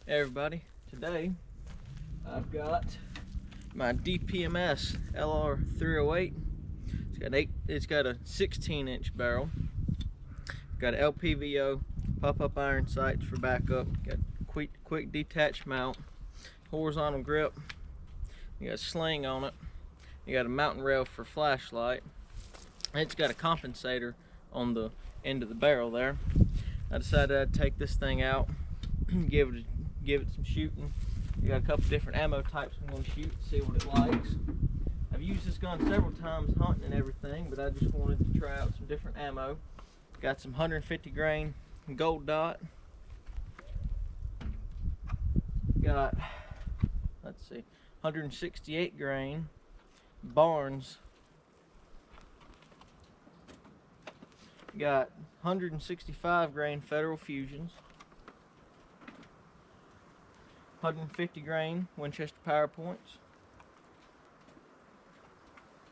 Hey everybody, today I've got my Dpms Lr 308. It's got a 16-inch barrel. Got an LPVO pop-up iron sights for backup. Got quick detach mount, horizontal grip. You got a sling on it. You got a mountain rail for flashlight. It's got a compensator on the end of the barrel there. I decided I'd take this thing out, give it some shooting. You got a couple different ammo types I'm going to shoot, see what it likes. I've used this gun several times hunting and everything, but I just wanted to try out some different ammo. Got some 150 grain gold dot. Got, let's see, 168 grain Barnes. Got 165 grain Federal Fusions. 150 grain Winchester PowerPoints,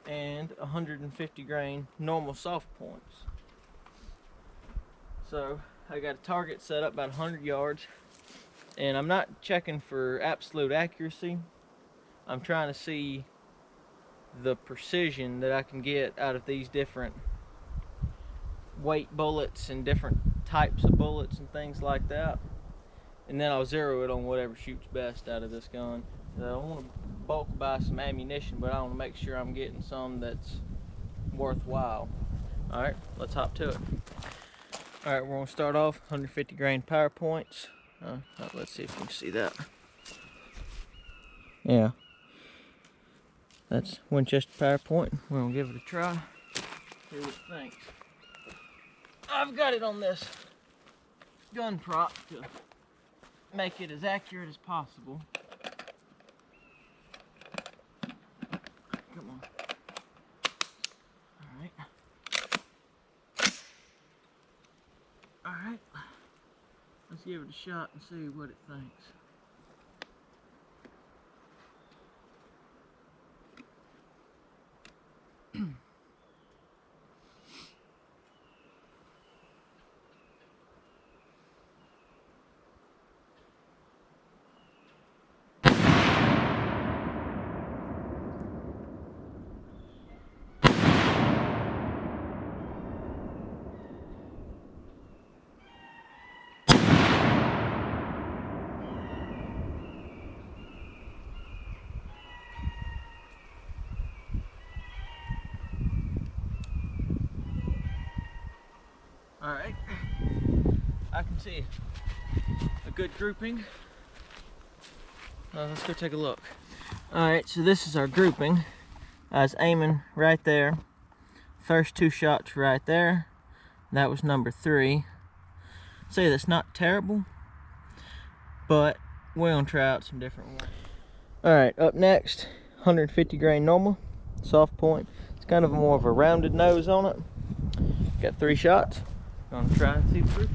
and 150 grain normal soft points. So I got a target set up about 100 yards, and I'm not checking for absolute accuracy. I'm trying to see the precision that I can get out of these different weight bullets and different types of bullets and things like that. And then I'll zero it on whatever shoots best out of this gun. So I want to bulk buy some ammunition, but I want to make sure I'm getting some that's worthwhile. Alright, let's hop to it. Alright, we're going to start off 150 grain PowerPoints. Let's see if you can see that. Yeah, that's Winchester PowerPoint. We're going to give it a try, see what it thinks. I've got it on this gun prop to make it as accurate as possible. Come on. Alright. Alright. Let's give it a shot and see what it thinks. Alright, I can see a good grouping. Let's go take a look. Alright, so this is our grouping. I was aiming right there. First two shots right there. That was number 3. Say that's not terrible, but we're gonna try out some different ones. Alright, up next, 150 grain normal, soft point. It's kind of more of a rounded nose on it. Got 3 shots. Gonna try and see the group.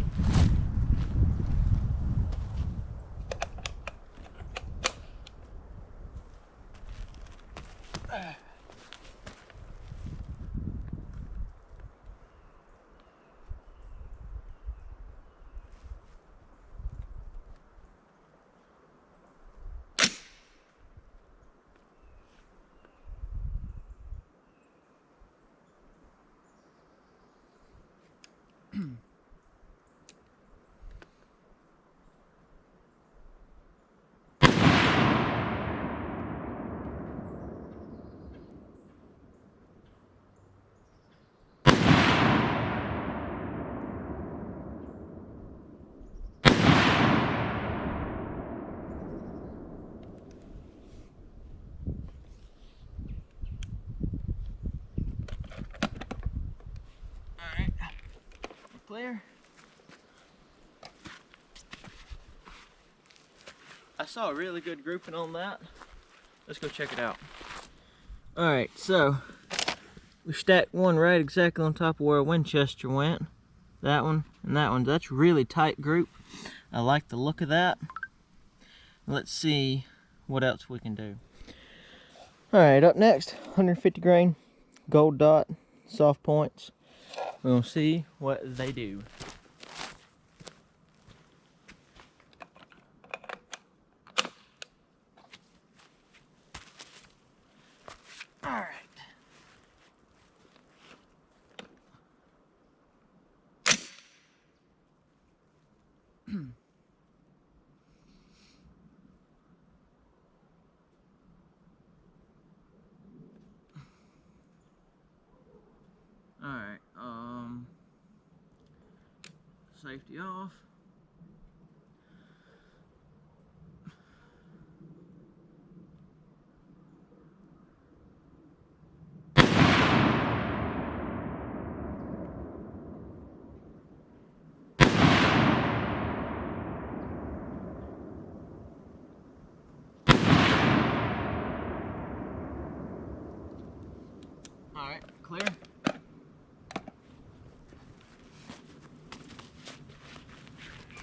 Alright, clear. I saw a really good grouping on that. Let's go check it out. Alright, so we stacked one right exactly on top of where Winchester went. That one and that one. That's really tight group. I like the look of that. Let's see what else we can do. Alright, up next, 150 grain gold dot soft points. We're gonna see what they do. Alright, safety off. Alright, clear.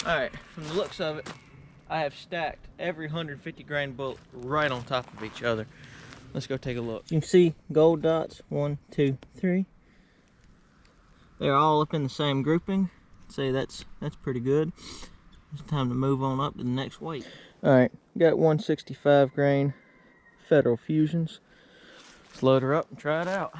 Alright, from the looks of it, I have stacked every 150 grain bullet right on top of each other. Let's go take a look. You can see gold dots, 1, 2, 3. They're all up in the same grouping. Say that's pretty good. It's time to move on up to the next weight. Alright, got 165 grain Federal Fusions. Let's load her up and try it out.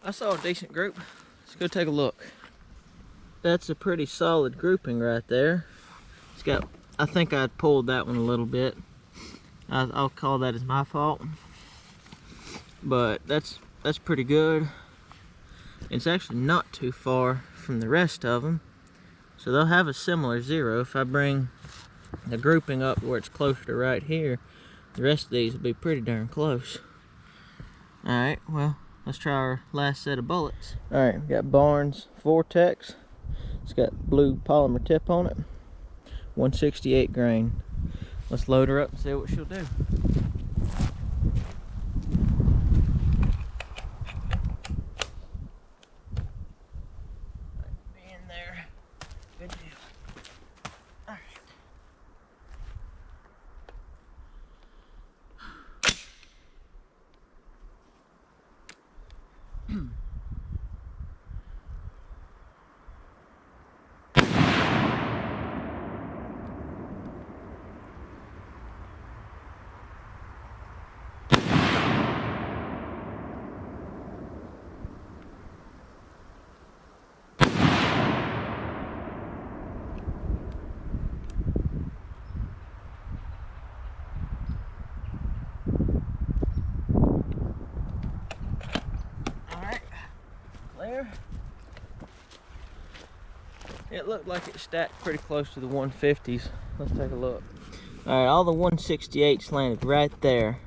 I saw a decent group. Let's go take a look. That's a pretty solid grouping right there. It's got, I think I pulled that one a little bit. I'll call that as my fault. But that's pretty good. It's actually not too far from the rest of them. So they'll have a similar zero. If I bring the grouping up where it's closer to right here, the rest of these will be pretty darn close. Alright, well, let's try our last set of bullets. Alright, we got Barnes Vortex. It's got blue polymer tip on it. 168 grain. Let's load her up and see what she'll do. Be in there. Good deal. Alright. It looked like it stacked pretty close to the 150s. Let's take a look. Alright, all the 168s landed right there.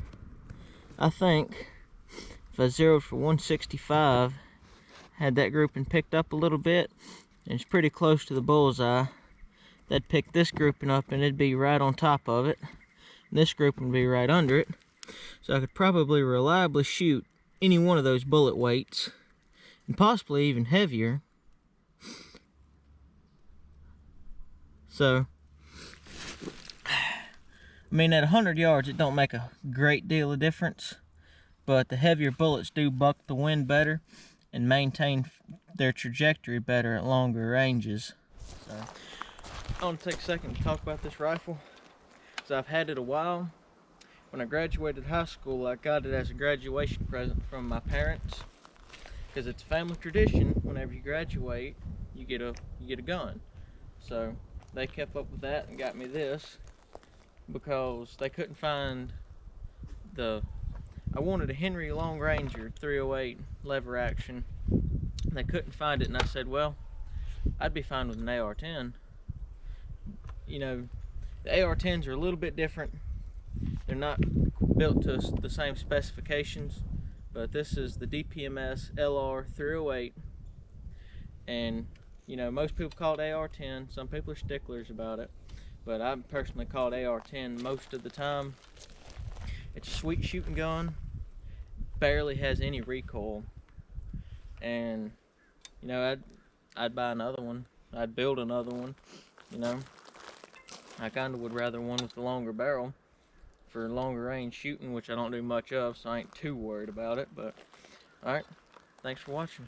I think if I zeroed for 165, had that grouping picked up a little bit, and it's pretty close to the bullseye, that'd pick this grouping up and it'd be right on top of it. And this grouping would be right under it. So I could probably reliably shoot any one of those bullet weights, and possibly even heavier. So, I mean, at 100 yards, it don't make a great deal of difference, but the heavier bullets do buck the wind better and maintain their trajectory better at longer ranges. So, I want to take a second to talk about this rifle, because I've had it a while. When I graduated high school, I got it as a graduation present from my parents, because it's a family tradition. Whenever you graduate, you get a gun. So they kept up with that and got me this because they couldn't find I wanted a Henry Long Ranger 308 lever action. They couldn't find it, and I said, well, I'd be fine with an AR-10. you know, the AR-10s are a little bit different. They're not built to the same specifications, but this is the DPMS Lr 308, and you know, most people call it AR-10. Some people are sticklers about it, but I personally call it AR-10 most of the time. It's a sweet shooting gun, barely has any recoil, and you know, I'd buy another one. I'd build another one. You know, I kind of would rather one with the longer barrel for longer range shooting, which I don't do much of, so I ain't too worried about it. But all right, thanks for watching.